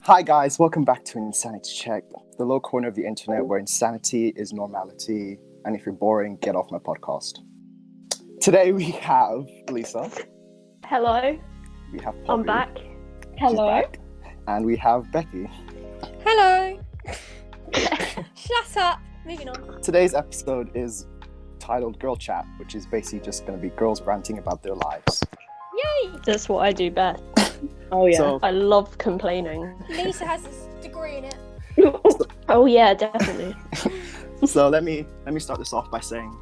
Hi guys, welcome back to Insanity Check, the low corner of the internet where insanity is normality, and if you're boring, get off my podcast. Today we have Lisa. Hello. We have Poppy. I'm back. Hello. Back. And we have Becky. Hello. Shut up. Moving on. Today's episode is titled Girl Chat, which is basically just going to be girls ranting about their lives. Yay. That's what I do best. Oh yeah. So, I love complaining. Lisa has this degree in it. Oh yeah, definitely. so let me start this off by saying,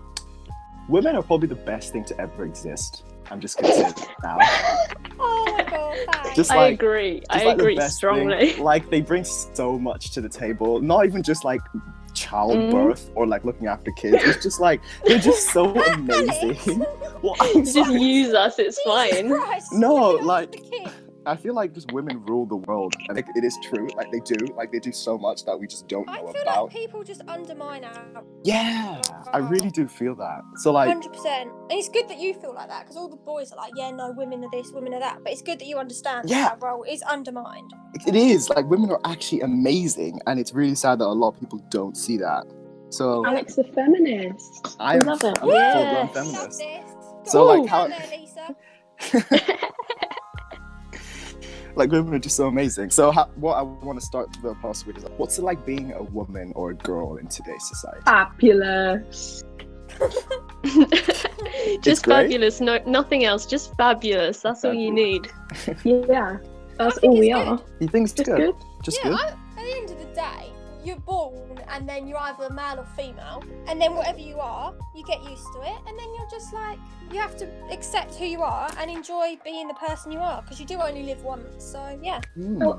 women are probably the best thing to ever exist. I'm just going to say that now. Oh my god, thanks. Just I agree. I agree strongly. Thing. Like, they bring so much to the table. Not even just like childbirth or like looking after kids. It's just like they're just so amazing. Well, Just use us. It's fine. Christ, No, looking like- after the kid. I feel like just women rule the world, and it is true. Like they do so much that we just don't I know feel about. like people just undermine our Yeah, I really do feel that. So like, 100%. And it's good that you feel like that because all the boys are like, yeah, no, women are this, women are that. But it's good that you understand Yeah. that role is undermined. it is like women are actually amazing, and it's really sad that a lot of people don't see that. So Alex the feminist. I am love it. I'm a Yes. full-blown Love feminist. this. So Go like on how there, Lisa. like women are just so amazing. So what I want to start the podcast with is, what's it like being a woman or a girl in today's society? Fabulous. Just great. fabulous. No, nothing else. Just fabulous. That's all you need. Yeah, that's I think all we it's are. good. You think it's Just good? good. Just Yeah, good? at the end of the day, you're born and then you're either a male or female, and then whatever you are, you get used to it, and then you're just like, you have to accept who you are and enjoy being the person you are, because you do only live once, so yeah. Oh,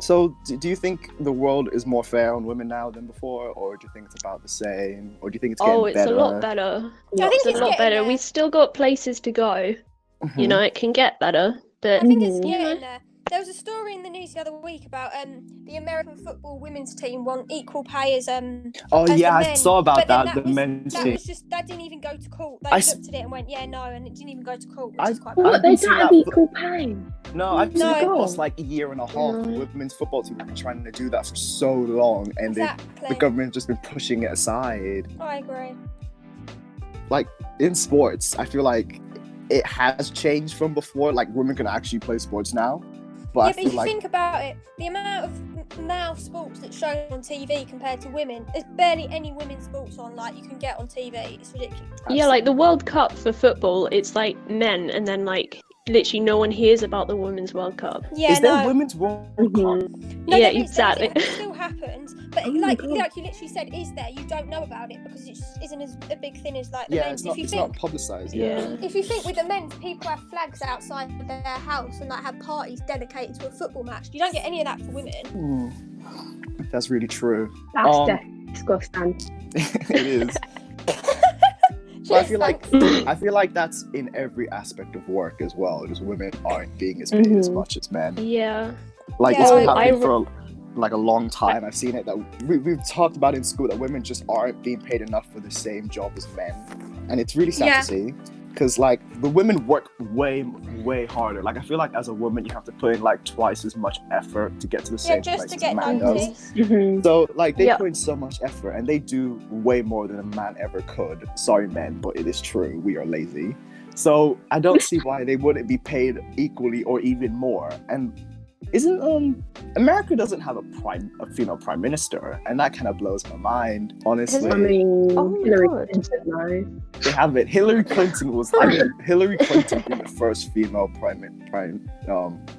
So do you think the world is more fair on women now than before, or do you think it's about the same, or do you think it's getting Oh, it's better? a lot better. I think It's a it's lot getting better. there. We've still got places to go. Mhm. You know, it can get better, but I think it's Mhm. getting there. There was a story in the news the other week about the American football women's team want equal pay as Oh as yeah, the I men. saw about But then that. The men's that team. was just that didn't even go to court. They I looked s- at it and went, yeah, no, and it didn't even go to court, which I- is quite I've what? bad. been They seeing don't have that equal pay. No, I've seen No. it for the past like a year and a half. No. The women's football team have been trying to do that for so long, and the Exactly. government's just been pushing it aside. I agree. Like in sports, I feel like it has changed from before. Like women can actually play sports now, but Yeah, I but feel if you like think about it, the amount of male sports that's shown on TV compared to women, there's barely any women's sports on like you can get on TV. It's ridiculous. yeah, like the World Cup for football, it's like men, and then like literally no one hears about the Women's World Cup. Yeah, is there no. women's World Mhm. Cup? No, Yeah, there is, exactly. It still happens, but Oh my like God. you literally said, is there? You don't know about it because it just isn't as a big thing as like the Yeah, men's. it's not. If you It's think, not publicized. Yeah. if you think with the men's, people have flags outside of their house and like have parties dedicated to a football match. You don't get any of that for women. That's really true. That's disgusting. It is. But I feel like that's in every aspect of work as well. Just women aren't being as paid as Mhm. much as men. Yeah. Like Yeah, it's been I- happening for like a long time. I've seen it that we've talked about in school that women just aren't being paid enough for the same job as men, and it's really sad Yeah. to see because like the women work way harder. Like I feel like as a woman you have to put in like twice as much effort to get to the Yeah, same just place to as get a man does. noticed. Mhm. So like they Yeah. put in so much effort and they do way more than a man ever could. Sorry men, but it is true. We are lazy. So I don't see why they wouldn't be paid equally or even more. And isn't America doesn't have a female prime minister, and that kind of blows my mind, honestly. I mean, Oh my Hillary God. Clinton, though. They have it. Hillary Clinton Hillary Clinton being the first female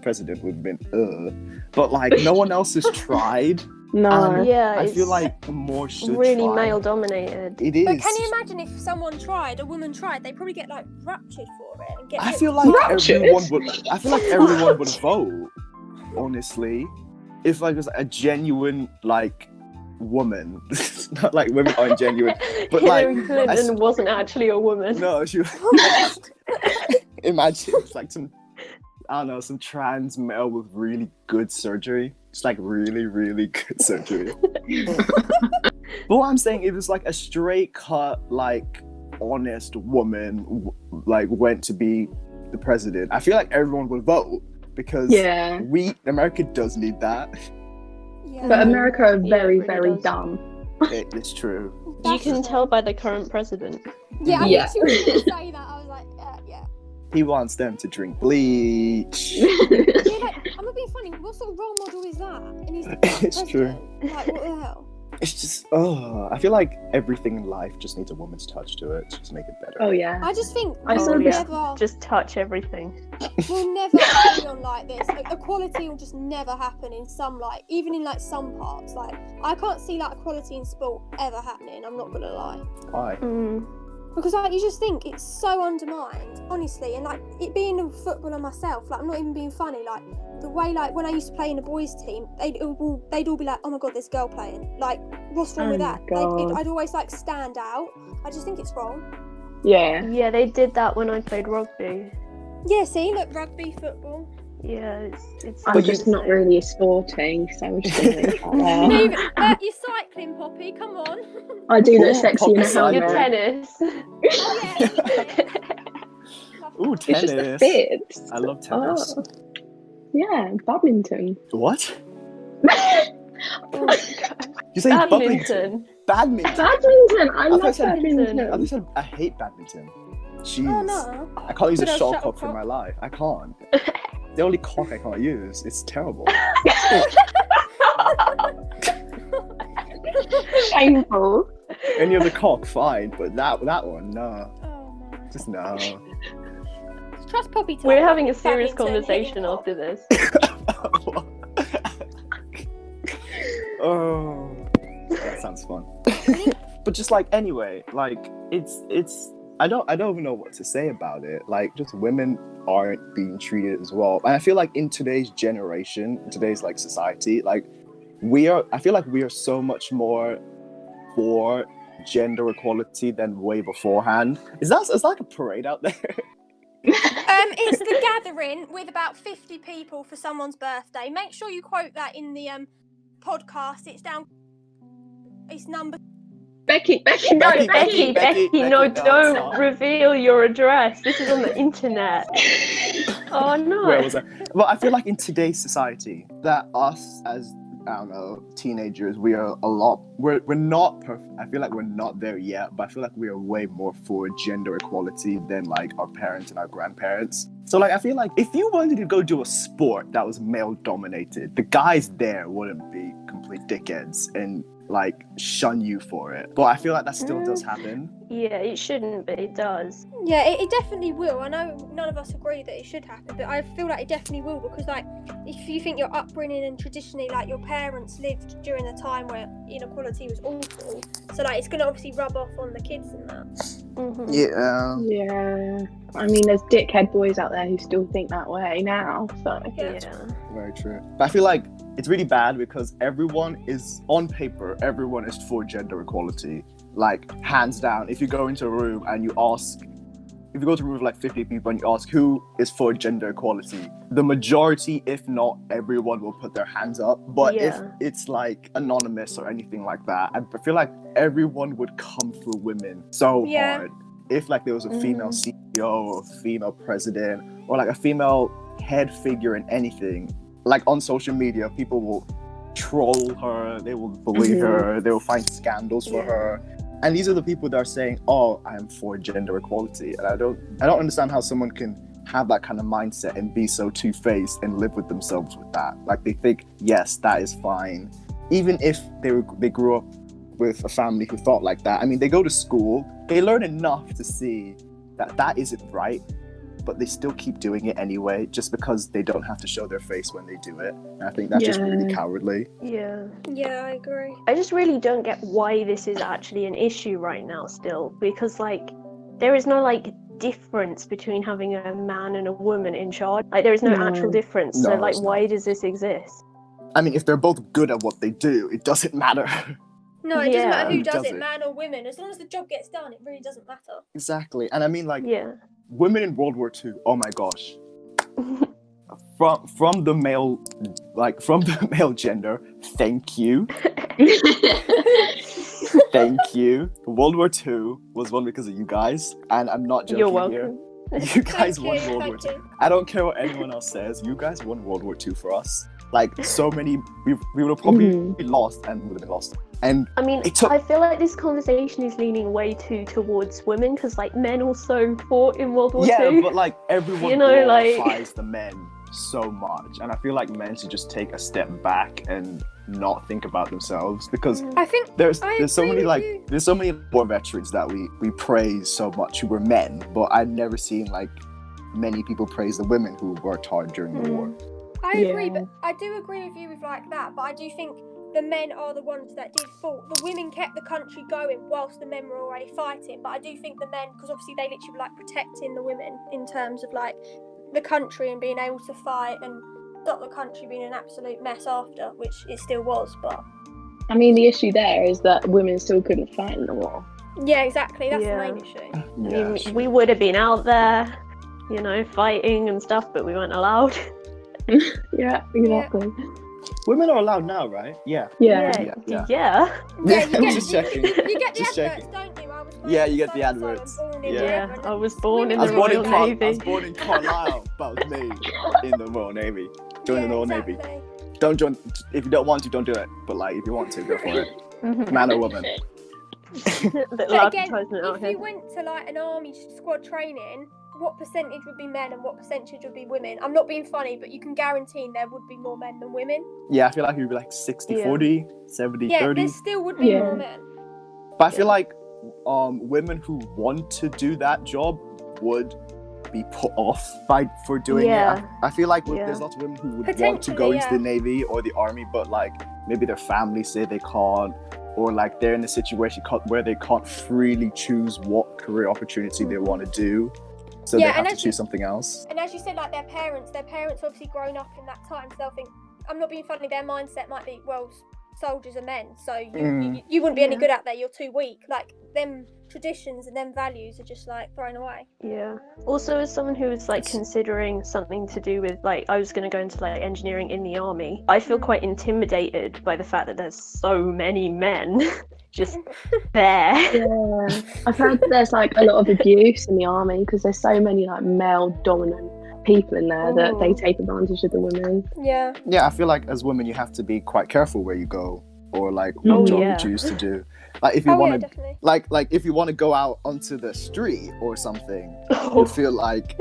president would have been but like no one else has tried. No. Yeah, I it's feel like more should really try. male dominated. It is. But can you imagine if someone tried, a woman tried, they'd probably get like raptured for it and get. I feel like Raptured? everyone would vote. Honestly, if like it was a genuine like woman, not like women aren't genuine, but Hillary like Clinton wasn't actually a woman. no, she. Imagine it's like some, I don't know, some trans male with really good surgery. It's like really, really good surgery. But what I'm saying, if it's like a straight cut, like honest woman, like went to be the president, I feel like everyone would vote. because Yeah. America does need that. Yeah. But America are Yeah, it very, really very does. dumb. It's true. You That's can true. tell by the current president. Yeah, I Yeah. literally was going to say that. I was like, yeah. He wants them to drink bleach. Yeah, like, I'm not being funny. What sort of role model is that? And he's It's true. president. Like, what the hell? It's just, I feel like everything in life just needs a woman's touch to it to just make it better. Oh yeah. I just think I we'll saw this- never, Just touch everything. we'll never be on like this. Like, equality will just never happen in some, like, even in like some parts. Like, I can't see like equality in sport ever happening. I'm not gonna lie. Why? Because like you just think it's so undermined, honestly, and like it being a footballer myself, like I'm not even being funny, like the way like when I used to play in a boys' team, they'd all be like, oh my god, this girl playing. Like, what's wrong with Oh that? my God. I'd always like stand out. I just think it's wrong. Yeah. Yeah, they did that when I played rugby. Yeah, see, look, rugby, football. Yeah, it's. I'm But just not really sporting, so I'm just gonna leave that there. Maybe, you're cycling, Poppy. Come on. I do look Oh, sexy in a Poppy Your helmet. tennis. Oh yeah. Ooh, It's just the tennis. bibs. I love tennis. Oh. Yeah, badminton. What? Oh my God. You say badminton? Badminton. Badminton. Badminton! I thought love you said- badminton. I just said I hate badminton. Jeez. Oh no. I can't use a Good old shuttlecock for my life. I can't. The only cock I can't use. It's terrible. Shameful. Any other cock, fine, but that one, no. Oh man. Just no. Trust Poppy. to We're having a serious badminton, conversation hitting cock. after this. Oh, that sounds fun. But just like anyway, like it's I don't even know what to say about it. Like, just women aren't being treated as well, and I feel like in today's generation, in today's like society, like I feel like we are so much more for gender equality than way beforehand. Is like a parade out there? It's the gathering with about 50 people for someone's birthday. Make sure you quote that in the podcast. It's number. Becky, no, Becky, Becky, Becky, no, no, don't stop. reveal your address. This is on the internet. Oh no. Where was I? Well, I feel like in today's society that us as, I don't know, teenagers, we are we're not perfect. I feel like we're not there yet, but I feel like we are way more for gender equality than like our parents and our grandparents. So like, I feel like if you wanted to go do a sport that was male dominated, the guys there wouldn't be complete dickheads and like shun you for it. But I feel like that still does happen. Yeah, it shouldn't, but it does. Yeah, it definitely will. I know none of us agree that it should happen, but I feel like it definitely will, because like if you think your upbringing and traditionally like your parents lived during a time where inequality was awful, so like it's gonna obviously rub off on the kids and that. Mhm. Yeah. Yeah. I mean, there's dickhead boys out there who still think that way now, so. Yeah. Very true. But I feel like it's really bad because everyone is, on paper, everyone is for gender equality. Like, hands down. If you go into a room and you ask, if you go to a room with like 50 people and you ask who is for gender equality, the majority, if not everyone, will put their hands up. But if Yeah. it's like anonymous or anything like that, I feel like everyone would come for women so Yeah. hard. If like there was a female CEO or a female president or like a female head figure in anything, like on social media, people will troll her, they will bully her, they will find scandals for her. And these are the people that are saying, oh, I am for gender equality. And I don't understand how someone can have that kind of mindset and be so two-faced and live with themselves with that. Like, they think, yes, that is fine. Even if they grew up with a family who thought like that. I mean, they go to school, they learn enough to see that isn't right, but they still keep doing it anyway, just because they don't have to show their face when they do it. And I think that's just really cowardly. Yeah. Yeah, I agree. I just really don't get why this is actually an issue right now still, because like there is no like difference between having a man and a woman in charge. Like there is no actual difference. So No, like it's why not. does this exist? I mean, if they're both good at what they do, it doesn't matter. No, it doesn't matter Yeah. who does Does it, it? man or women. As long as the job gets done, it really doesn't matter. Exactly. And I mean, like, Yeah. women in World War II, oh my gosh. From the male gender, thank you. Thank you. World War II was won because of you guys, and I'm not joking You're here. welcome. You guys Thank won you, World War thank II. you. I don't care what anyone else says. You guys won World War II for us. Like, so many, we would have probably lost and would have been lost. And I mean, it took, I feel like this conversation is leaning way too towards women because, like, men also fought in World War yeah, II. but like everyone You know, like- glorifies the men so much, and I feel like men should just take a step back and not think about themselves, because I think there's I so agree many with you. there's so many war veterans that we praise so much who were men, but I've never seen like many people praise the women who worked hard during the war. I agree, Yeah. but I do agree with you with like that. But I do think the men are the ones that did fight. The women kept the country going whilst the men were already fighting. But I do think the men, because obviously they literally were like protecting the women in terms of like the country and being able to fight and stop the country being an absolute mess after, which it still was. But I mean, the issue there is that women still couldn't fight in the war. yeah, exactly. That's Yeah. the main issue. I Yeah, mean, we would have been out there, you know, fighting and stuff, but we weren't allowed. Yeah, exactly. women are allowed now, right? Yeah. Yeah. Yeah. Yeah, you get, Just checking. you get the Just adverts, checking. don't you? I was Yeah, you get the so-and-so, adverts. I'm born in Yeah. wherever, and I was born in I was the born Royal in I Navy. was born in Carlisle. That was me in the Royal Navy. Join the Royal Navy. exactly. Don't join if you don't want to. Don't do it. But like, if you want to, go for it. Man or woman. Little But again, advertisement out if here. you went to like an army squad training, what percentage would be men and what percentage would be women? I'm not being funny, but you can guarantee there would be more men than women. Yeah, I feel like it would be like 60-40, 70-30. Yeah, there still would be Yeah. more men. But I feel like women who want to do that job would be put off for doing Yeah. it. I feel like Yeah. there's lots of women who would want to Potentially, go into yeah. the Navy or the Army, but like maybe their family say they can't, or like they're in a situation where they can't freely choose what career opportunity they want to do, so Yeah, they have and to as choose something else. And as you said, like their parents obviously grown up in that time, so they'll think, I'm not being funny, their mindset might be, well, soldiers are men, so you wouldn't be any good out there, you're too weak. Like, them traditions and them values are just like thrown away. Yeah. Also, as someone who is like considering something to do with like, I was going to go into like engineering in the army, I feel quite intimidated by the fact that there's so many men just there. Yeah. I've heard that there's like a lot of abuse in the army because there's so many like male dominant people in there that they take advantage of the women. Yeah. Yeah, I feel like as women you have to be quite careful where you go, or like what job you choose to do. Like if you want to, definitely. like if you want to go out onto the street or something, you feel like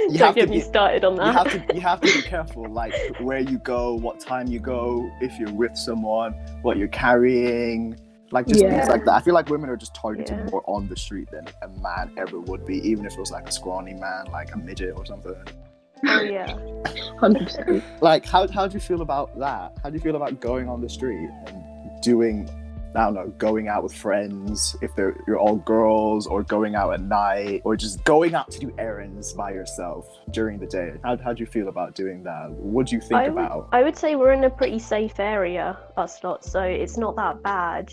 you Don't have to get me be started on that. you have to be careful, like where you go, what time you go, if you're with someone, what you're carrying, like just things like that. I feel like women are just targeted more on the street than a man ever would be, even if it was like a scrawny man, like a midget or something. Oh yeah. 100%. Like how do you feel about that? How do you feel about going on the street and doing, I don't know, going out with friends if you're all girls, or going out at night, or just going out to do errands by yourself during the day? How do you feel about doing that? What do you think about? I would say we're in a pretty safe area, us lot, so it's not that bad.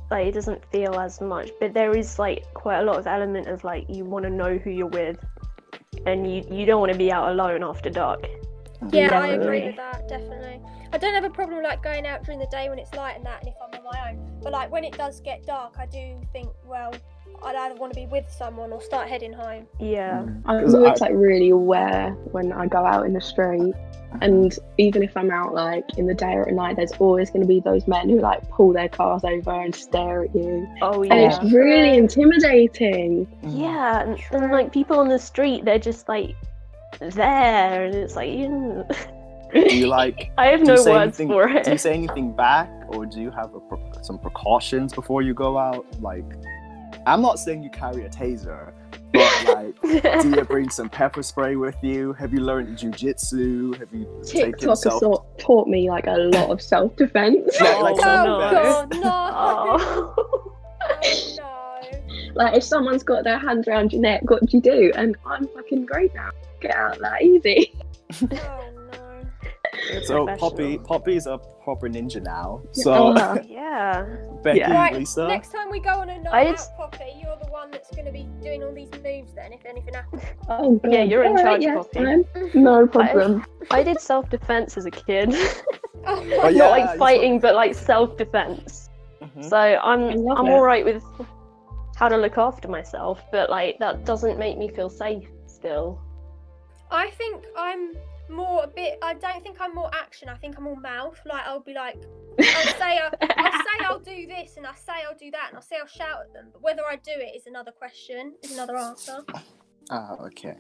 Like it doesn't feel as much, but there is like quite a lot of element of like you want to know who you're with, and you don't want to be out alone after dark. Yeah, I Definitely. agree with that, definitely. I don't have a problem like going out during the day when it's light and that, and if I'm on my own. But like when it does get dark, I do think, well, I'd either want to be with someone or start heading home. Yeah. I'm always like really aware when I go out in the street, and even if I'm out like in the day or at night, there's always going to be those men who like pull their cars over and stare at you. Oh And yeah. it's really intimidating. Yeah, and like people on the street, they're just like there, and it's like Do you like? I have do no you say words anything, for it. Do you say anything back, or do you have some precautions before you go out? Like, I'm not saying you carry a taser, but like, do you bring some pepper spray with you? Have you learned jujitsu? Have you taken TikTok has self? taught me like a lot of self-defense. Yeah, like Oh, self-defense. God, no. Oh. Oh, no. Like if someone's got their hands around your neck, what do you do? And I'm fucking great now. Get out that easy. Oh, no. So Professional. Poppy's a proper ninja now. So Yeah. Becky, Yeah. Right, Lisa. next time we go on a night out, Poppy, you're the one that's going to be doing all these moves then, if anything happens. Oh god. Yeah, you're in Alright, charge, yeah, Poppy. fine. No problem. I did self-defense as a kid. Oh, Oh, yeah, Not like fighting, but like self-defense. Mhm. So I'm love it. alright with how to look after myself, but like that doesn't make me feel safe still. I think I don't think I'm more action, I think I'm more mouth. Like, I'll be like, I'll say I'll do this, and I'll say I'll do that, and I'll say I'll shout at them, but whether I do it is another question, is another answer. Ah, okay.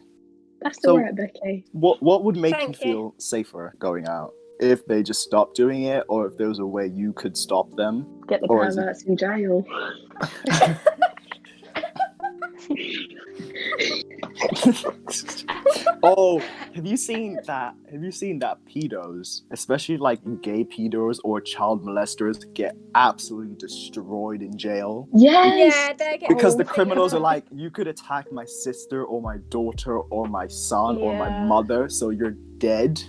That's So- all right, Becky. What would make you Thank you. feel safer going out? If they just stopped doing it, or if there was a way you could stop them? Get the Or is it- perverts in jail. Oh, have you seen that pedos, especially like gay pedos or child molesters, get absolutely destroyed in jail? Yes. Yeah, they get Because the all criminals are things. like, you could attack my sister or my daughter or my son or my Yeah. mother, so you're dead.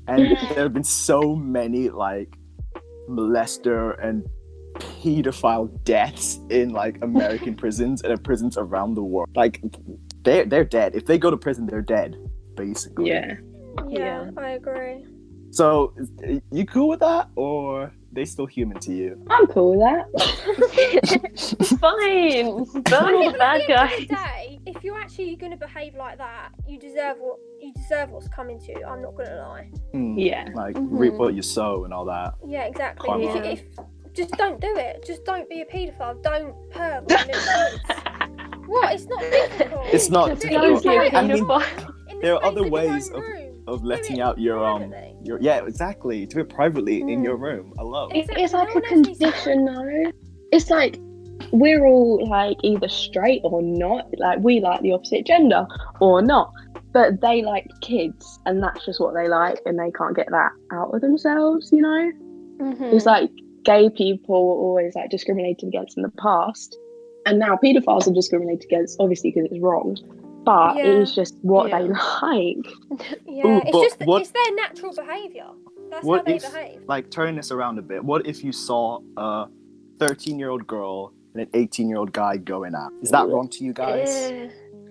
And there have been so many like molester and pedophile deaths in like American prisons and prisons around the world. Like they're dead. If they go to prison, they're dead, basically. Yeah. Yeah, I agree. So you cool with that, or they still human to you? I'm cool with that. Fine, burn all the bad At the end of the guys. day, if you're actually going to behave like that, you deserve what's coming to you. I'm not going to lie. Yeah. Like Mhm. reap what you sow and all that. Yeah, exactly. Karma. If just don't do it. Just don't be a paedophile. Don't perv on little kids. What? It's not difficult. It's not Just difficult. do it I mean, Pedophile. in the there are space other of your ways own room. of Do letting it out your privately. yeah, exactly. Do it privately in your Mm. room alone. Exactly. It's like No a one else needs to condition, though. It's like we're all like either straight or not. Like we like the opposite gender or not. But they like kids, and that's just what they like, and they can't get that out of themselves, you know? Mhm. It's like gay people were always like discriminated against in the past, and now paedophiles are discriminated against, obviously because it's wrong. But it Yeah. is just what Yeah. they like. Yeah, Ooh, it's but just what- it's their natural behaviour. That's What how they if, behave. like, turn this around a bit? What if you saw a 13-year-old girl and an 18-year-old guy going out? Is that wrong to you guys?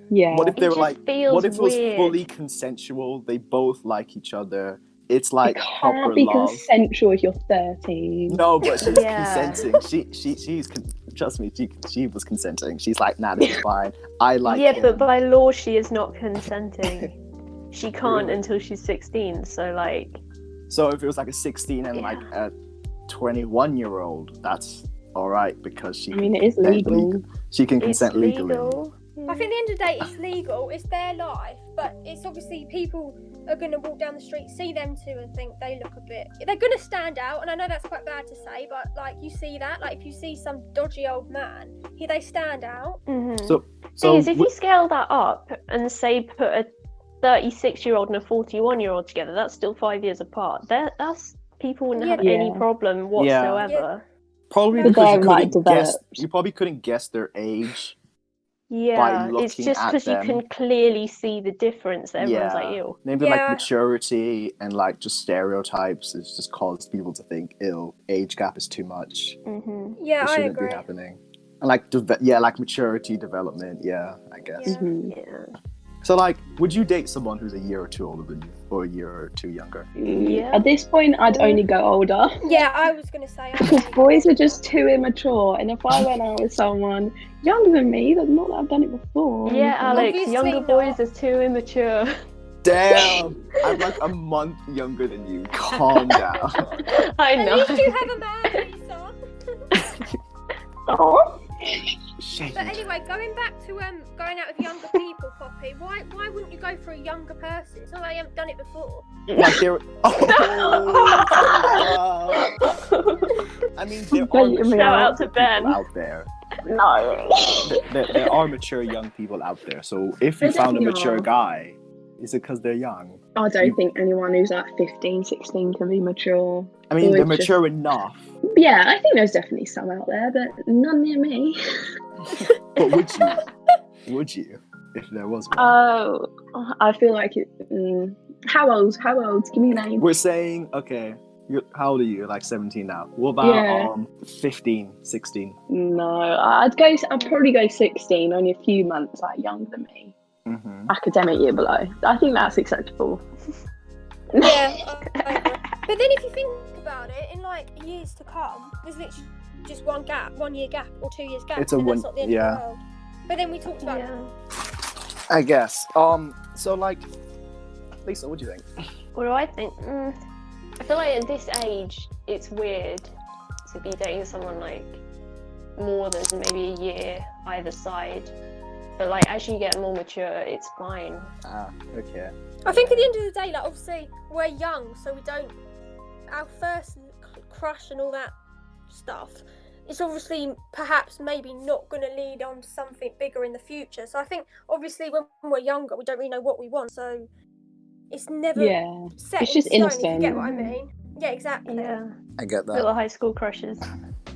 Yeah. What if they It were just like? feels What if it was weird. fully consensual? They both like each other. It's like it proper can't be love. consensual if you're 13. No, but she's Yeah. consenting. Trust me, she was consenting. She's like, nah, this is fine. I like yeah, him. but by law she is not consenting. She can't Really? until she's 16. So like, So if it was like a 16 and like a 21-year-old, that's all right because she. I mean, it is legal. She can it's consent legally. legal. I think at the end of the day, it's legal. It's their life, but it's obviously people are going to walk down the street, see them two, and think they look a bit. They're going to stand out, and I know that's quite bad to say, but like you see that, like if you see some dodgy old man, they stand out. Mhm. So Thing is, if w- you scale that up and say put a 36-year-old and a 41-year-old together, that's still 5 years apart. That's people wouldn't have Yeah. any problem whatsoever. probably But because they're, like, guess, developed. you probably couldn't guess their age. Yeah, it's looking just at because you them. can clearly see the difference. That everyone's like, ew. Maybe Yeah. like maturity and like just stereotypes has just caused people to think, ill age gap is too much. Hmm. Yeah, It I shouldn't agree. be happening. And like like maturity development, I guess. Yeah. Mhm. Yeah. So like, would you date someone who's a year or two older than you, or a year or two younger? Yeah. At this point, I'd only go older. Yeah, I was going to say. Because boys are just too immature, and if I went out with someone younger than me, that's not that I've done it before. Yeah, Alex, Obviously younger not. boys are too immature. Damn! I'm like a month younger than you. Calm down. I At know. least you have a man, Lisa. Oh. Shade. But anyway, going back to going out with younger people, Poppy. Why wouldn't you go for a younger person? It's not like you haven't done it before. Like there. I mean, there are Bait me mature Shout out to people Ben. out there. No. There are mature young people out there. So if you There found a definitely mature are. guy, is it because they're young? I don't think anyone who's like 15, 16 can be mature. I mean, Or they're it's just- mature enough. Yeah, I think there's definitely some out there, but none near me. But would you? Would you? If there was one? Oh, I feel like it. How old? How old? Give me a name. We're saying, okay, how old are you? Like 17 now. What about Yeah. 15, 16? No, I'd probably go 16, only a few months like younger than me. Mm-hmm. Academic year below. I think that's acceptable. Yeah. I agree. But then if you think about it, in like years to come, there's literally just 1 year gap or 2 years gap. It's a and one, that's not the end of the world. But then we talked about I guess. So like, Lisa, what do you think? What do I think? I feel like at this age, it's weird to be dating someone like more than maybe a year either side. But like as you get more mature, it's fine. Okay. I think at the end of the day, like obviously we're young, so we don't. Our first crush and all that stuff, it's obviously perhaps maybe not going to lead on to something bigger in the future. So I think obviously when we're younger, we don't really know what we want. So it's never set it's in just stone. innocent. If you get what I mean? Yeah, exactly. Yeah. I get that. Little high school crushes.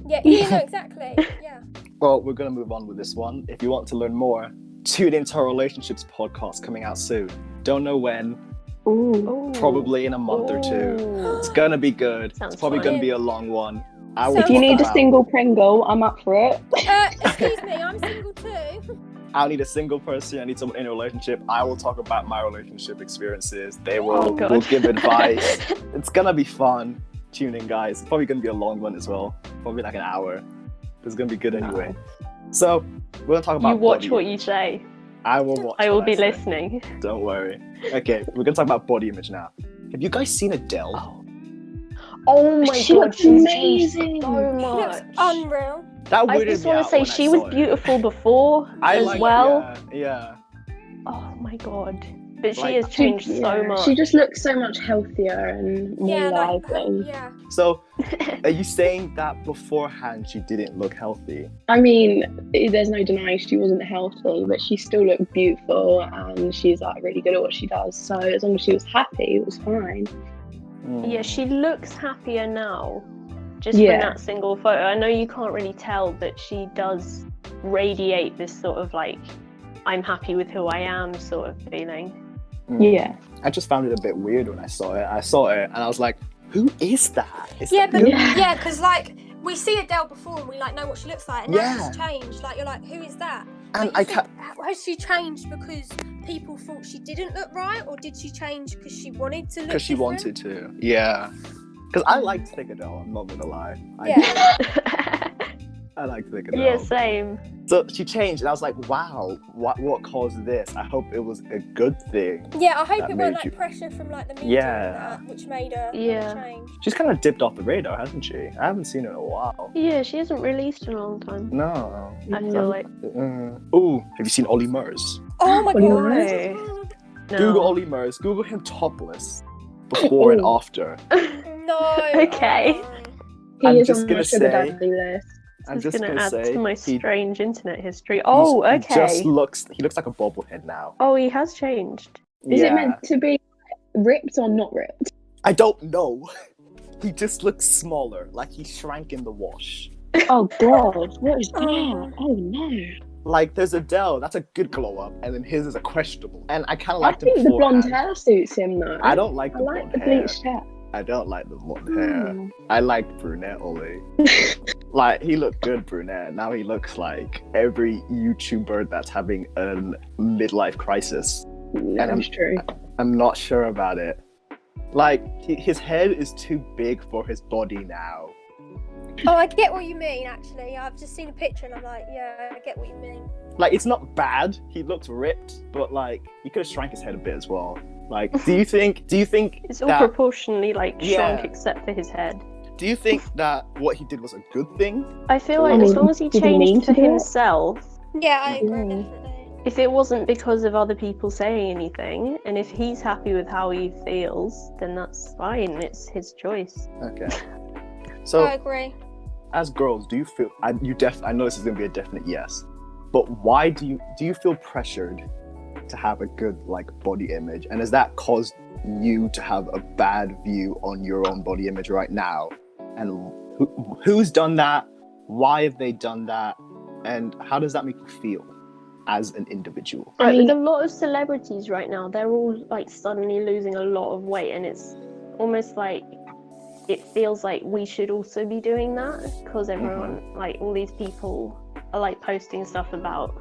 Yeah, no, exactly. Yeah. Well, we're gonna move on with this one. If you want to learn more, tune into our relationships podcast coming out soon. Don't know when. Ooh. Probably in a month or two. It's gonna be good. Sounds It's probably fun. gonna be a long one. If you need a single Pringle, I'm up for it. Excuse me, I'm single too. I'll need a single person. I need someone in a relationship. I will talk about my relationship experiences. They will give advice. It's gonna be fun. Tune in, guys. It's probably gonna be a long one as well. Probably like an hour. It's gonna be good anyway. So we're gonna talk about. You watch what you say. I will watch. I will be listening. Don't worry. Okay, we're gonna talk about body image now. Have you guys seen Adele? Oh my She god, looks she's amazing. changed so She much. looks unreal. That I weirded just me want out to say when she I was saw it. beautiful before as well. Yeah. Oh my god. But Like, she has changed so much. She just looks so much healthier and more lively. Yeah. So, are you saying that beforehand she didn't look healthy? I mean, there's no denying she wasn't healthy, but she still looked beautiful and she's like really good at what she does. So as long as she was happy, it was fine. Yeah, she looks happier now. Just from that single photo. I know you can't really tell, but she does radiate this sort of like, I'm happy with who I am sort of feeling. Yeah. I just found it a bit weird when I saw it. I saw it and I was like, who is that? Because like we see Adele before and we like know what she looks like, and now she's changed. Like you're like, who is that? And has she changed because people thought she didn't look right, or did she change because she wanted to look? Because she wanted to. Yeah. Because I like Thick Adele. I'm not gonna lie. I like Thick Adele. Yeah, same. So she changed, and I was like, wow, what caused this? I hope it was a good thing. Yeah, I hope it wasn't like pressure from like the media and that, which made her change. She's kind of dipped off the radar, hasn't she? I haven't seen her in a while. Yeah, she hasn't released in a long time. No. I feel like. Ooh, have you seen Ollie Murs? Oh my god. No. Google Ollie Murs. Google him topless before and after. No. Okay. He I'm is just on gonna my sugar say- daddy list. I'm just gonna add say to my he strange internet history. Oh, okay. he looks like a bobblehead now. Oh, he has changed. Is it meant to be ripped or not ripped? I don't know. He just looks smaller, like he shrank in the wash. Oh god, what is that? Oh no. Like there's Adele, that's a good glow up, and then his is a questionable. And I kind of I liked him think the blonde beforehand. hair suits him though. I don't like the I like blonde the hair. bleached hair. I don't like the blonde hair. I like brunette Ollie. Like he looked good brunette. Now he looks like every YouTuber that's having a midlife crisis. Yeah, that's true. I'm not sure about it. Like his head is too big for his body now. Oh, I get what you mean. Actually, I've just seen a picture and I'm like, yeah, I get what you mean. Like it's not bad. He looks ripped, but like he could have shrank his head a bit as well. Like, do you think it's all proportionally like shrunk except for his head? Do you think that what he did was a good thing? I feel like as long as he changed for himself. Yeah, I agree, definitely. If it wasn't because of other people saying anything, and if he's happy with how he feels, then that's fine. It's his choice. Okay. So I agree. As girls, do you feel? I know this is gonna be a definite yes, but why do you feel pressured to have a good like body image, and has that caused you to have a bad view on your own body image right now? And who's done that? Why have they done that? And how does that make you feel as an individual? I mean, a lot of celebrities right now, they're all like suddenly losing a lot of weight, and it's almost like it feels like we should also be doing that, because everyone, like all these people are like posting stuff about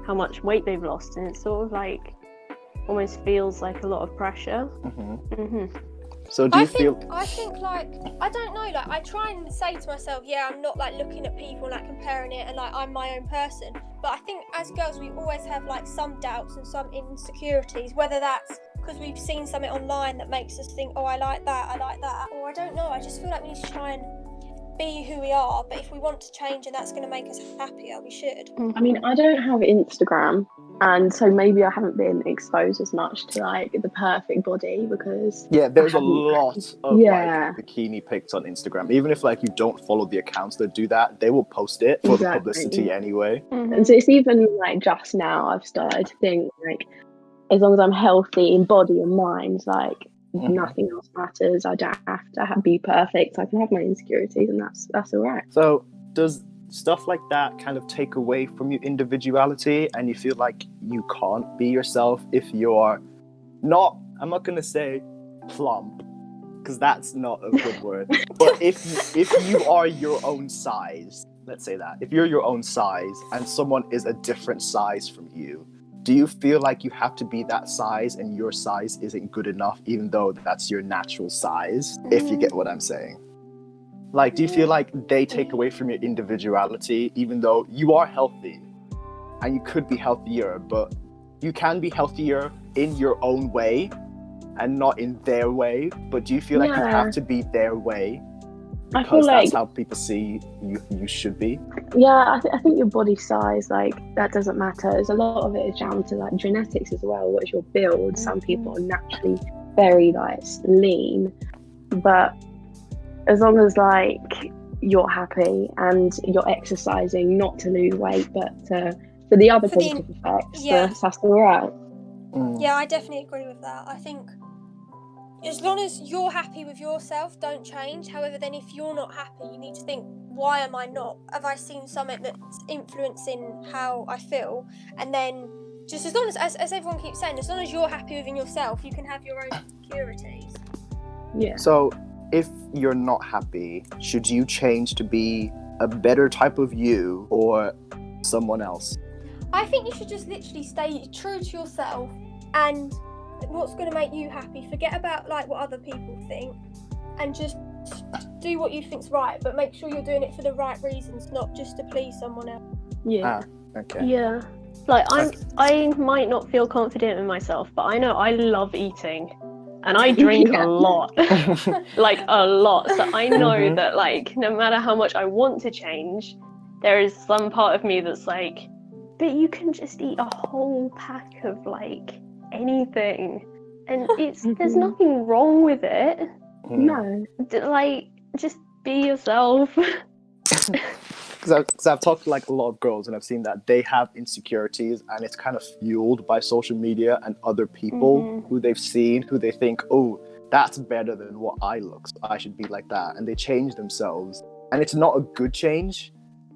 how much weight they've lost, and it sort of like almost feels like a lot of pressure. So do you feel? I think like, I don't know, like I try and say to myself, yeah, I'm not like looking at people like comparing it and like I'm my own person. But I think as girls we always have like some doubts and some insecurities, whether that's because we've seen something online that makes us think, oh, I like that, or I don't know, I just feel like we need to try and be who we are, but if we want to change and that's going to make us happier, we should. I mean, I don't have Instagram, and so maybe I haven't been exposed as much to like the perfect body because There's a lot of like bikini pics on Instagram. Even if like you don't follow the accounts that do that, they will post it for the publicity anyway. And so it's even like just now I've started to think like, as long as I'm healthy in body and mind, like nothing else matters. I don't have to be perfect. I can have my insecurities, and that's all right. So does stuff like that kind of take away from your individuality, and you feel like you can't be yourself if you're not, I'm not going to say plump, because that's not a good word, but if you are your own size, let's say that, if you're your own size and someone is a different size from you, do you feel like you have to be that size and your size isn't good enough even though that's your natural size, if you get what I'm saying? Like, do you feel like they take away from your individuality even though you are healthy and you could be healthier, but you can be healthier in your own way and not in their way? But do you feel like you have to be their way because I feel that's like, how people see you should be? Yeah, I think your body size, like, that doesn't matter. There's a lot of it is down to like genetics as well. What is your build? Some people are naturally very like lean, but as long as like you're happy and you're exercising not to lose weight but for the other positive effects, that's all right. Yeah, I definitely agree with that. I think as long as you're happy with yourself, don't change. However, then if you're not happy, you need to think, why am I not? Have I seen something that's influencing how I feel? And then just as long as everyone keeps saying, as long as you're happy within yourself, you can have your own insecurities. Yeah. So if you're not happy, should you change to be a better type of you or someone else? I think you should just literally stay true to yourself and what's going to make you happy. Forget about like what other people think and just do what you think's right, but make sure you're doing it for the right reasons, not just to please someone else. Okay. Yeah, like I might not feel confident in myself, but I know I love eating and I drink a lot, like a lot. So I know that like no matter how much I want to change, there is some part of me that's like, but you can just eat a whole pack of like anything and there's nothing wrong with it. No, like just be yourself. Because I've talked to like a lot of girls and I've seen that they have insecurities and it's kind of fueled by social media and other people who they've seen, who they think, oh, that's better than what I look, so I should be like that, and they change themselves, and it's not a good change.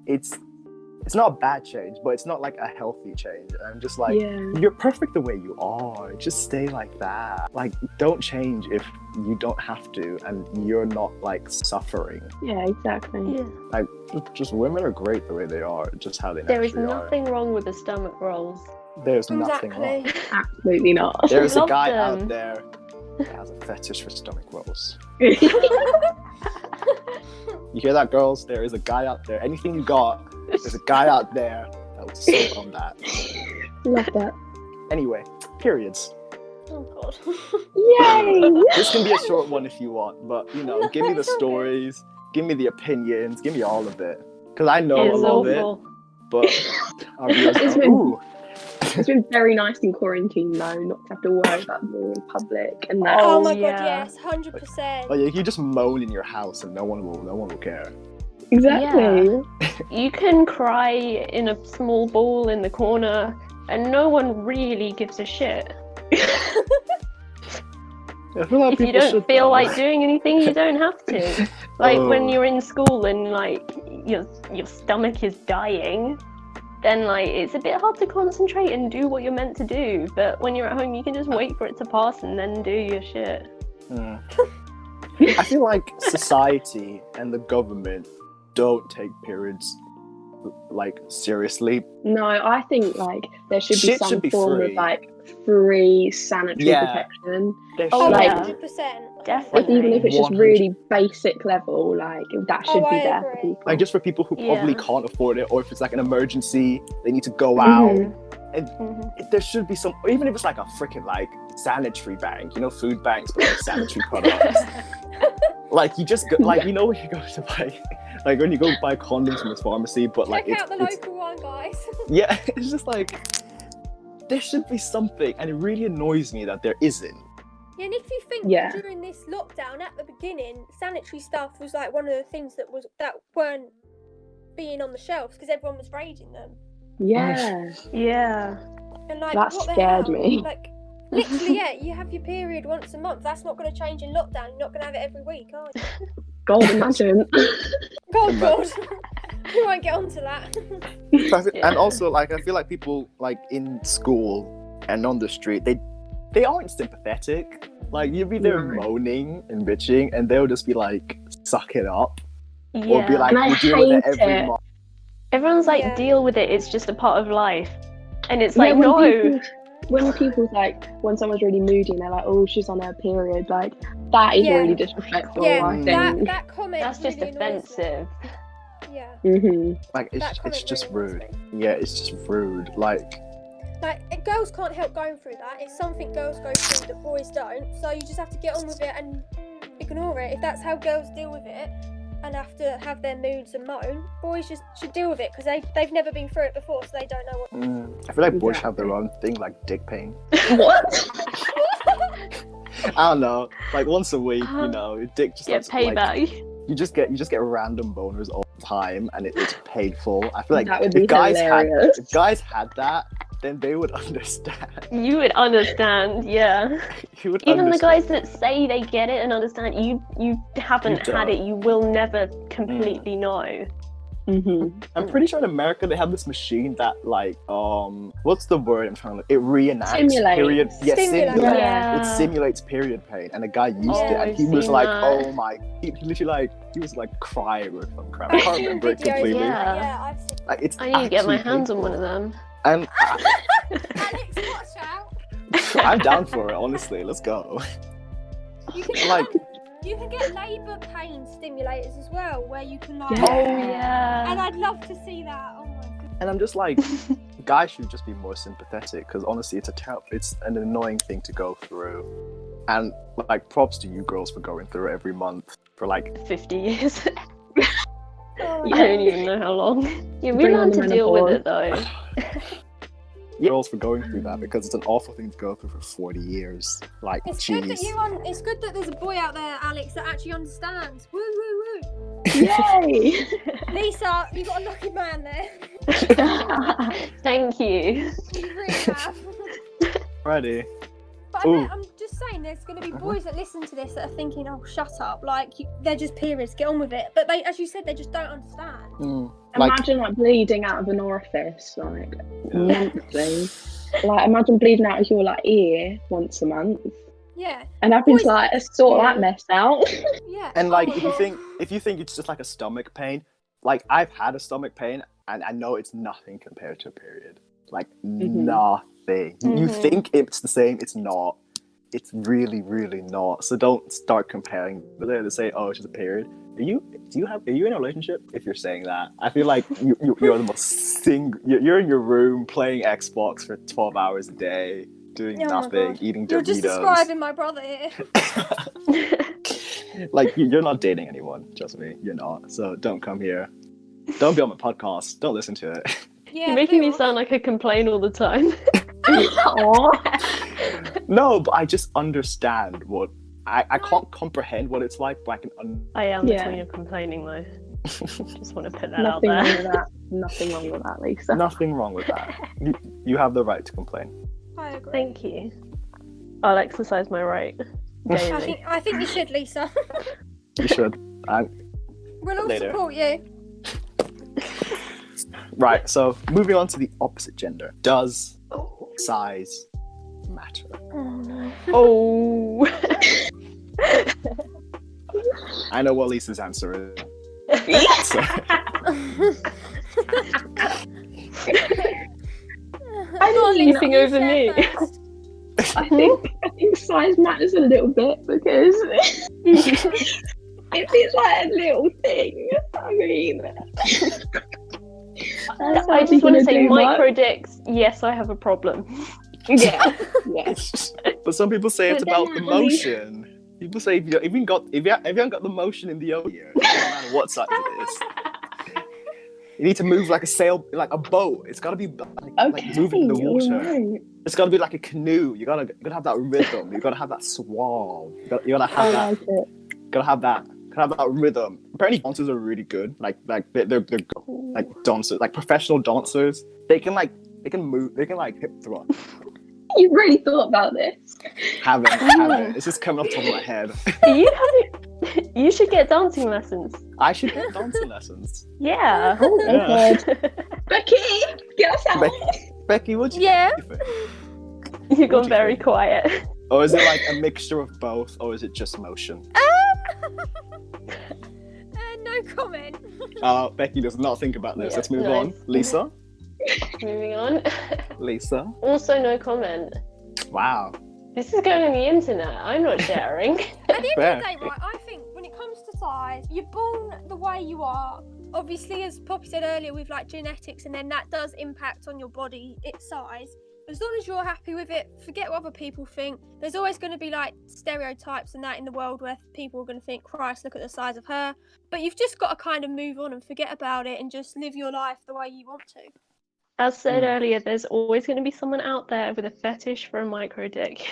It's not a bad change, but it's not like a healthy change. And I'm just like, you're perfect the way you are. Just stay like that. Like, don't change if you don't have to and you're not like suffering. Yeah, exactly. Yeah. Like, just women are great the way they are, just how they naturally are. There is nothing wrong with the stomach rolls. There's nothing wrong. Absolutely not. There's a guy out there that has a fetish for stomach rolls. You hear that, girls? There is a guy out there. Anything you got, there's a guy out there that will suck on that. Love that. Anyway, periods. Oh god. Yay! This can be a short one if you want, but you know, give me the stories, give me the opinions, give me all of it. Because I know a lot of it, but our viewers go, it's been very nice in quarantine though, not to have to worry about being in public and that. Oh my god, yes, 100%. Like, you can just moan in your house and no one will care. Exactly. Yeah. You can cry in a small ball in the corner and no one really gives a shit. If you don't feel like doing anything, you don't have to. Like when you're in school and like your stomach is dying, then like it's a bit hard to concentrate and do what you're meant to do. But when you're at home, you can just wait for it to pass and then do your shit. I feel like society and the government don't take periods like seriously. No, I think like there should be some should be form free. of like free sanitary protection. There Oh, should like, 100%. Definitely. Even if it's just 100. really basic level, like that should Oh, be I there for agree. people. Like just for people who probably Yeah. can't afford it, or if it's like an emergency, they need to go Mhm. out. And there should be some, or even if it's like a freaking like sanitary bank, you know, food banks, but like sanitary products. Like you just go, like, you know, when you go to buy, like when you go buy condoms from the pharmacy, but like Check out the it's local one, guys. yeah, it's just like there should be something, and it really annoys me that there isn't. Yeah, and if you think Yeah. during this lockdown at the beginning, sanitary stuff was like one of the things that weren't being on the shelves because everyone was raiding them. Yeah. Yeah. And like, That what the scared hell? me. Like, literally, yeah, you have your period once a month. That's not going to change in lockdown. You're not going to have it every week, are you? God, imagine. God. We won't get onto that. And also, like, I feel like people like in school and on the street, they aren't sympathetic. Like, you'll be there No. moaning and bitching, and they'll just be like, "Suck it up," or be Yeah. like, And I "We deal with it hate every it. month." Everyone's like, Yeah. deal with it. It's just a part of life. And it's Yeah, like, no. when people's like, when someone's really moody and they're like, oh, she's on her period, like, that is Yeah. really disrespectful, Yeah, I think. that comment That's just really annoys me. offensive. Yeah. Mm-hmm. Like, That it's comment just really rude. annoys Yeah, it's just rude. Like, girls can't help going through that. It's something girls go through that boys don't. So you just have to get on with it and ignore it. If that's how girls deal with it and have to have their moods and moan, boys just should deal with it because they've never been through it before, so they don't know what. I feel like boys have their own thing, like dick pain. What? I don't know. Like once a week, you know, your dick just Get starts, like, payback. you just get random boners all the time, and it's painful. I feel like That would be if guys hilarious. had that, then they would understand. You would understand, yeah. You would Even the understand. guys that say they get it and understand, you haven't You had don't. it. You will never completely know. Mm-hmm. I'm pretty sure in America they have this machine that like what's the word I'm trying to look? It reenacts Simulates. period. Yeah, Stimulates. simulates. Yeah. It simulates period pain, and a guy used Oh, it, and I've he was seen like, that. "Oh my!" He literally like he was like crying or some crap. I can't remember it Videos of completely. that, Yeah. Yeah, I've seen. Like it's. I need to get my actually hands on one painful. of them. And Alex, watch out. I'm down for it. Honestly, let's go. You can Like, you can get labour pain stimulators as well, where you can like. Yeah. Oh, yeah. And I'd love to see that. Oh my god. and I'm just like, guys should just be more sympathetic because honestly, it's an annoying thing to go through. And like, props to you girls for going through it every month for like 50 years. Oh I my don't God. even know how long. Yeah, we Bring on learned the to deal with it menopause. though. girls for going through that because it's an awful thing to go through for 40 years. Like, It's good that jeez. it's good that there's a boy out there, Alex, that actually understands. Woo woo woo. Yay! Lisa, you got a lucky man there. Thank you. You really have. Ready? But Ooh. I'm just saying, there's going to be boys that listen to this that are thinking, "Oh, shut up! Like they're just periods, get on with it." But they, as you said, they just don't understand. Like, Imagine like bleeding out of an orifice like monthly. Like imagine bleeding out of your like ear once a month. Yeah, And having Boys- to like sort Yeah. that mess out. yeah. and like, Oh my if you God. think it's just like a stomach pain, like I've had a stomach pain, and I know it's nothing compared to a period. Like nothing. You Mhm. think it's the same? It's not. It's really, really not. So don't start comparing. They're to say, "Oh, it's just a period." Are you in a relationship? If you're saying that, I feel like you're the most you're in your room playing Xbox for 12 hours a day, doing Oh my nothing, God. eating You're Doritos. just describing my brother here. Like you're not dating anyone. Trust me, you're not. So don't come here. Don't be on my podcast. Don't listen to it. Yeah, You're making me clear. sound like I complain all the time. No, but I just understand what I can't comprehend what it's like, but I can. I am Yeah. when you're complaining though. Just want to put that Nothing out wrong there. with that. Nothing wrong with that, Lisa. Nothing wrong with that. You have the right to complain. I agree. Thank you. I'll exercise my right daily. I think you should, Lisa. You should. We'll all Later. support you. Right. So moving on to the opposite gender. Does size matter? Oh no. Oh. I know what Lisa's answer is. So- I'm Go on, Lisa, leaping you over share me. first. I think size matters a little bit because if it's like a little thing, I mean. I just want to say micro dicks, yes, I have a problem. Yeah. But some people say it's about the motion. People say if you haven't got the motion in the ocean, it doesn't matter what size it is. You need to move like a sail, like a boat. It's gotta be like moving in the water. Right. It's gotta be like a canoe. You gotta have that rhythm. You gotta have that suave. You gotta have that. Like it. Gotta have that rhythm. Apparently, dancers are really good. Like they're like dancers, like professional dancers. They can move. They can like hip thrust. You really thought about this? Haven't. It's just coming off the top of my head. You should get dancing lessons. I should get dancing lessons. Yeah. Oh my god. Becky, get us out. Becky, what do you think? You've gone very quiet. Or is it like a mixture of both, or is it just motion? No comment. Becky does not think about this. Yeah, Let's move on. Lisa? Moving on. Lisa? Also no comment. Wow. This is going on the internet. I'm not sharing. At the end of the day, right, I think when it comes to size, you're born the way you are. Obviously, as Poppy said earlier, with like genetics, and then that does impact on your body, its size. As long as you're happy with it, forget what other people think. There's always going to be like stereotypes and that in the world where people are going to think, Christ, look at the size of her. But you've just got to kind of move on and forget about it and just live your life the way you want to. As said earlier, there's always going to be someone out there with a fetish for a micro dick.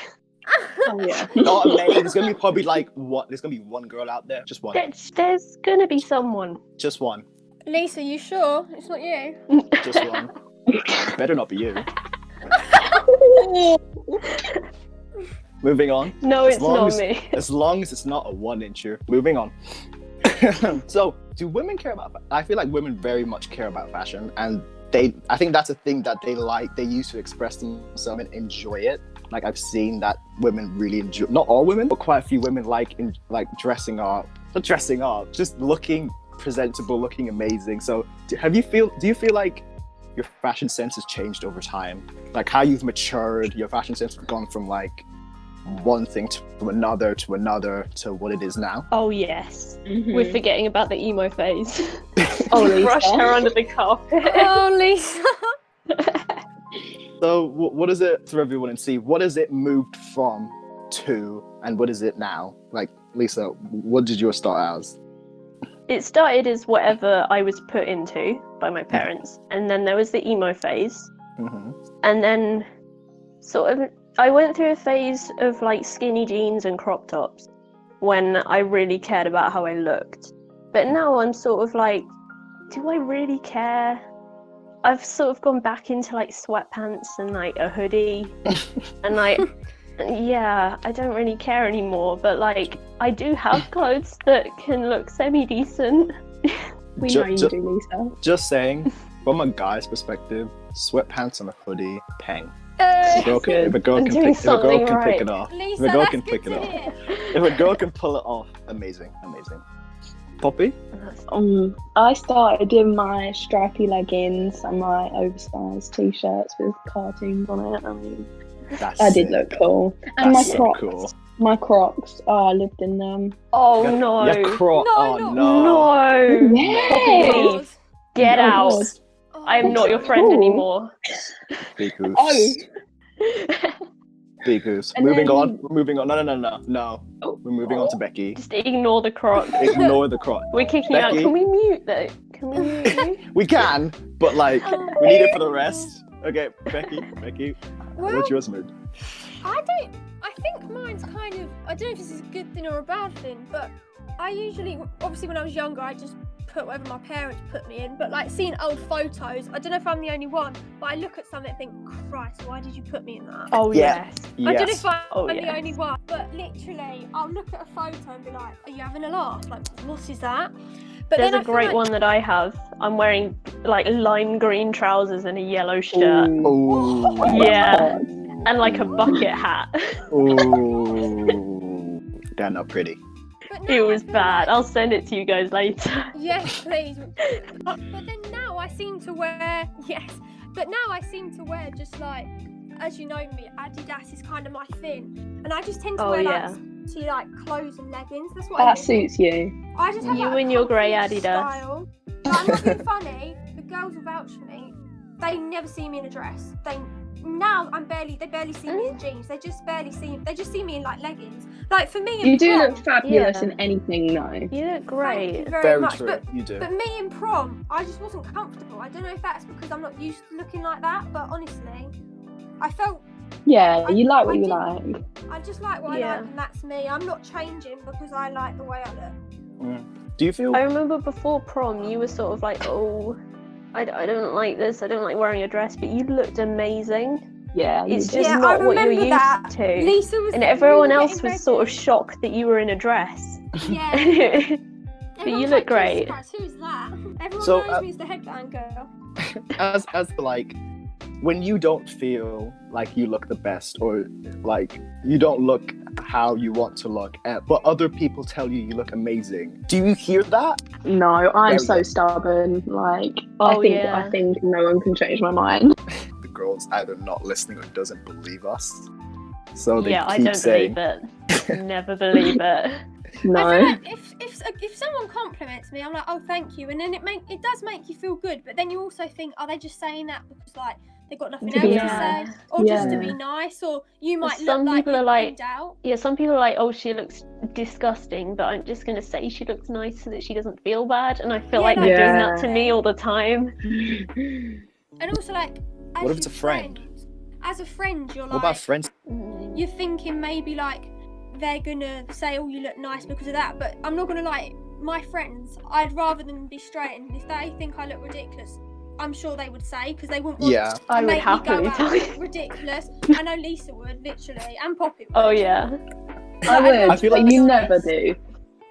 Oh yeah. Not many. There's going to be probably like what? There's going to be one girl out there. Just one. There's going to be someone. Just one. Lisa, you sure? It's not you? Just one. Better not be you. Moving on. No, it's not me. As long as it's not a 1-incher. Moving on. So, do women care about? I feel like women very much care about fashion, and I think that's a thing that they like. They use to express themselves and enjoy it. Like I've seen that women really enjoy. Not all women, but quite a few women like dressing up. Not dressing up, just looking presentable, looking amazing. So, do you feel like your fashion sense has changed over time? Like how you've matured, your fashion sense has gone from like one thing to another to what it is now? Oh yes. Mm-hmm. We're forgetting about the emo phase. Oh, Lisa. Brush her under the carpet. Oh, Lisa. So what is it for everyone and see what has it moved from to and what is it now? Like Lisa, what did yours start as? It started as whatever I was put into by my parents, and then there was the emo phase, and then sort of I went through a phase of like skinny jeans and crop tops when I really cared about how I looked. But now I'm sort of like, do I really care? I've sort of gone back into like sweatpants and like a hoodie and like yeah, I don't really care anymore, but like I do have clothes that can look semi-decent. We know you do, Lisa. Just saying, from a guy's perspective, sweatpants and a hoodie, pang. If a girl can pick it off. Lisa, If a girl can pick it off. If a girl can pull it off, amazing. Poppy? I started in my stripy leggings and my oversized t-shirts with cartoons on it. I mean, I did look cool. And That's my so Crocs. cool. My Crocs. Oh, I lived in them. Oh no. Yeah, No. No. Yeah. Get out. God. I am not your friend anymore. Big goose. Oh. Big goose. And Moving then- on. No. Oh. We're moving on to Becky. Just ignore the Crocs. Ignore the crotch. We're kicking you out. Becky? Can we mute though? Can we mute you? We can, but like, we need it for the rest. Okay, Becky, Well, what's yours mood? I think mine's kind of, I don't know if this is a good thing or a bad thing, but I usually, obviously when I was younger, I just put whatever my parents put me in, but like seeing old photos, I don't know if I'm the only one, but I look at something and think, Christ, why did you put me in that? Oh Yeah. yes. I don't know if I'm yes. the only one, but literally, I'll look at a photo and be like, are you having a laugh? Like, what is that? But There's then a I feel great like, one that I have. I'm wearing like lime green trousers and a yellow shirt. Oh. Yeah. And like a bucket hat. Oh. They're not pretty. but now It I was feel bad. like- I'll send it to you guys later. Yes, please. But then now I seem to wear, just like as you know me, Adidas is kind of my thing, and I just tend to Oh, wear yeah. like clothes and leggings. That's what I That do. suits you. I just have You like, a and your grey confident Adidas. style. But I'm not being funny. The girls will vouch for me. They never see me in a dress. They barely see me in jeans. They just see me in like leggings. Like for me in You do prom, look fabulous Yeah. in anything, though. You look thank you great. very Very much. true. You do. But me in prom, I just wasn't comfortable. I don't know if that's because I'm not used to looking like that, but honestly, I felt Yeah, you like what I you did- like. I just like what I Yeah. like, and that's me. I'm not changing because I like the way I look. Do you feel? I remember before prom, you were sort of like, oh, I don't like this. I don't like wearing a dress, but you looked amazing. Yeah, you It's do. just Yeah, I not what you're remember used that. to. Lisa was, And everyone we were else getting was sort of ready. shocked that you were in a dress. Yeah. But you Everyone's look like, Jesus great. Christ, who is that? Everyone So, knows me as the headband girl. as like, when you don't feel like you look the best, or like you don't look how you want to look, but other people tell you look amazing, do you hear that? No, I'm Very so good. stubborn. Like, Oh, I yeah. think no one can change my mind. The girl's either not listening or doesn't believe us, so they Yeah, I keep don't saying. believe it. Never believe it. I feel No. like if someone compliments me, I'm like, oh, thank you, and then it does make you feel good. But then you also think, are they just saying that because like they've got nothing To else be to nice. say, or just to Yeah. be nice, or you might Some look like people are you're like- in doubt. Yeah, some people are like, oh, she looks disgusting, but I'm just going to say she looks nice so that she doesn't feel bad. And I feel Yeah, like they're doing Yeah. that to me all the time. And also like, as What if it's your a friend? As a friend, you're What like, about friends? you're thinking maybe like they're gonna say, oh, you look nice because of that. But I'm not gonna lie, my friends, I'd rather them be straight, and if they think I look ridiculous, I'm sure they would say, because they wouldn't want Yeah. to I would make me happily go out tell and you. look ridiculous. I know Lisa would, literally, and Poppy would. Oh, yeah. I would, I feel but like- you never do.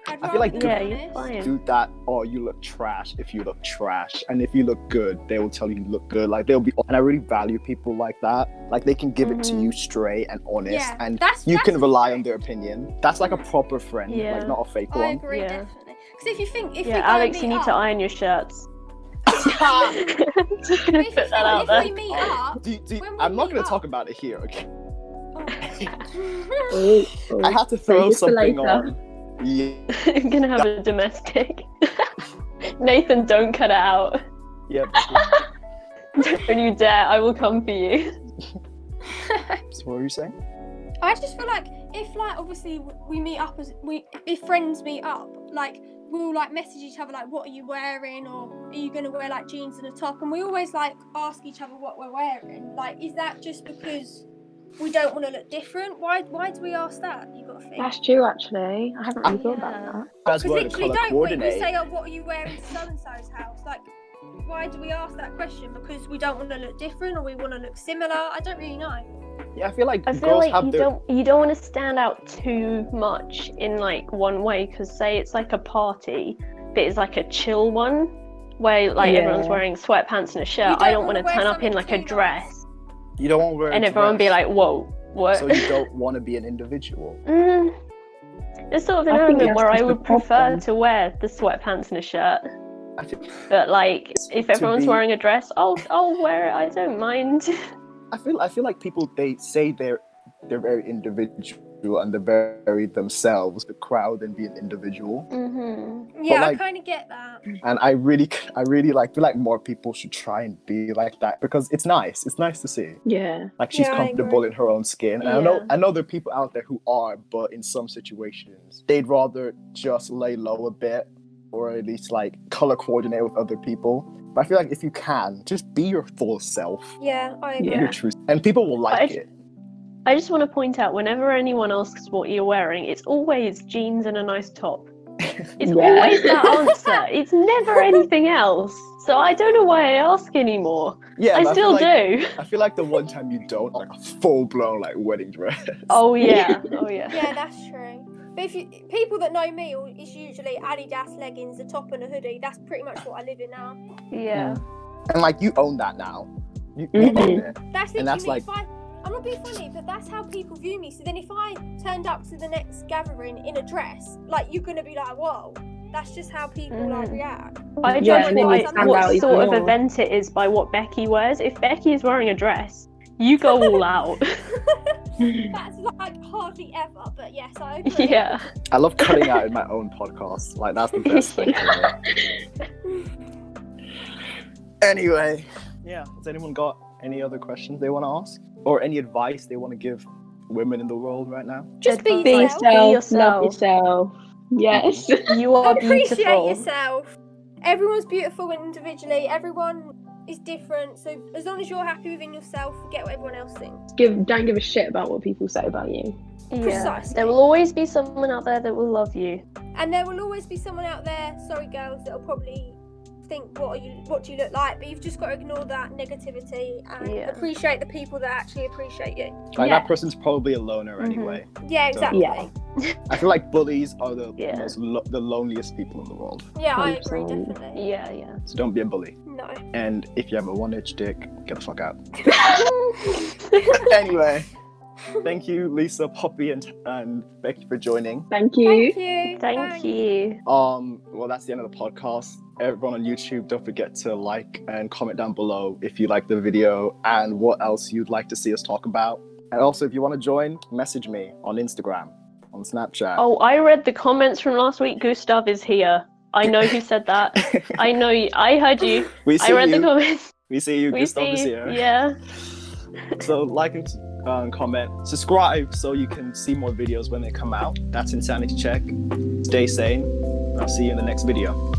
I'd I feel like rather Yeah, them be you're honest. fine. Do that, or you look trash if you look trash, and if you look good, they will tell you look good. Like they'll be, and I really value people like that. Like they can give it to you straight and honest, Yeah, and that's you can rely on friend. their opinion. That's like a proper friend, Yeah. like not a fake I one. agree, Yeah. definitely. Because if you think, if we Yeah, go Alex, meet you need up, to iron your shirts. Just but gonna if you put that out think, if there. we meet up, when we I'm not meet going to talk up- about it here. Okay, Oh, I had to throw Save it for something later. on. Yeah, I'm gonna have a domestic. Nathan, don't cut it out. yeah. Don't you dare, I will come for you. So what were you saying? I just feel like if like obviously we meet up if friends meet up, like we'll like message each other like, what are you wearing, or are you gonna wear like jeans and a top, and we always like ask each other what we're wearing. Like, is that just because we don't want to look different? Why do we ask that? You gotta think. That's true, actually. I haven't really thought about Yeah. that. That's Because why the literally, color don't we coordinate. say, oh, what are you wearing to so and so's house? Like, why do we ask that question? Because we don't want to look different, or we want to look similar? I don't really know. Yeah, I feel like I feel girls like have you their. don't want to stand out too much in like one way, because say it's like a party, but it's like a chill one where like Yeah. everyone's wearing sweatpants and a You shirt. don't I don't want wanna to wear turn up in something like a too nice. dress You don't want to wear. and a everyone be dress, like, whoa, what? So you don't want to be an individual. There's sort of an I think element that's where I just the would prefer problem. to wear the sweatpants and a shirt. I feel, But like, if to everyone's be- wearing a dress, I'll wear it. I don't mind. I feel like people, they say they're very individual and they're very themselves, the crowd, and be an individual. Yeah, like- I kind of get that. And I really like feel like more people should try and be like that, because it's nice. It's nice to see. Yeah. Like she's Yeah, I comfortable agree. in her own skin. And Yeah. I know there are people out there who are, but in some situations they'd rather just lay low a bit, or at least like color coordinate with other people. But I feel like if you can, just be your full self. Yeah, I agree. Be Yeah. your truth. And people will like it. I just want to point out, whenever anyone asks what you're wearing, it's always jeans and a nice top. It's Yeah. always that answer. It's never anything else. So I don't know why I ask anymore. Yeah, I but still feel like, do. I feel like the one time you don't, like a full blown like wedding dress. Oh yeah. Oh yeah. Yeah, that's true. But if you, people that know me, it's usually Adidas leggings, a top and a hoodie. That's pretty much what I live in now. Yeah. And like you own that now. You Mhm. own it. That's literally And that's me. like- I'm not being funny, but that's how people view me. So then if I turned up to the next gathering in a dress, like, you're gonna be like, whoa. That's just how people like react. I Yeah, judge and then what, you stand what out even sort of more. event it is by what Becky wears. If Becky is wearing a dress, You go all out. That's like hardly ever, but yes, I agree. Yeah. I love cutting out in my own podcast. Like, that's the best thing ever. Anyway, yeah. Has anyone got any other questions they want to ask? Or any advice they want to give women in the world right now? Just be Be yourself. yourself, Be love yourself. Yes. You are Appreciate beautiful. yourself. Everyone's beautiful individually. Everyone is different. So as long as you're happy within yourself, forget what everyone else thinks. Don't give a shit about what people say about you. Yeah. Precisely. There will always be someone out there that will love you. And there will always be someone out there, sorry girls, that'll probably think, what do you look like? But you've just got to ignore that negativity and appreciate the people that actually appreciate you. Like, that person's probably a loner anyway. Yeah, exactly. Yeah. I feel like bullies are the Yeah. most the loneliest people in the world. Yeah, I agree, 100%. definitely. Yeah. So don't be a bully. No. And if you have a one-inch dick, get the fuck out. Anyway, thank you, Lisa, Poppy, and Becky for joining. Thank you. Thank you. Thank you. Well, that's the end of the podcast. Everyone on YouTube, don't forget to like and comment down below if you like the video and what else you'd like to see us talk about. And also, if you want to join, message me on Instagram, on Snapchat. Oh, I read the comments from last week. Gustav is here. I know who said that. I know you. I heard you. We see I read you. the comments. We see you. We Gustav is see. here. Yeah. So like and comment, subscribe so you can see more videos when they come out. That's Insanity Check. Stay sane. I'll see you in the next video.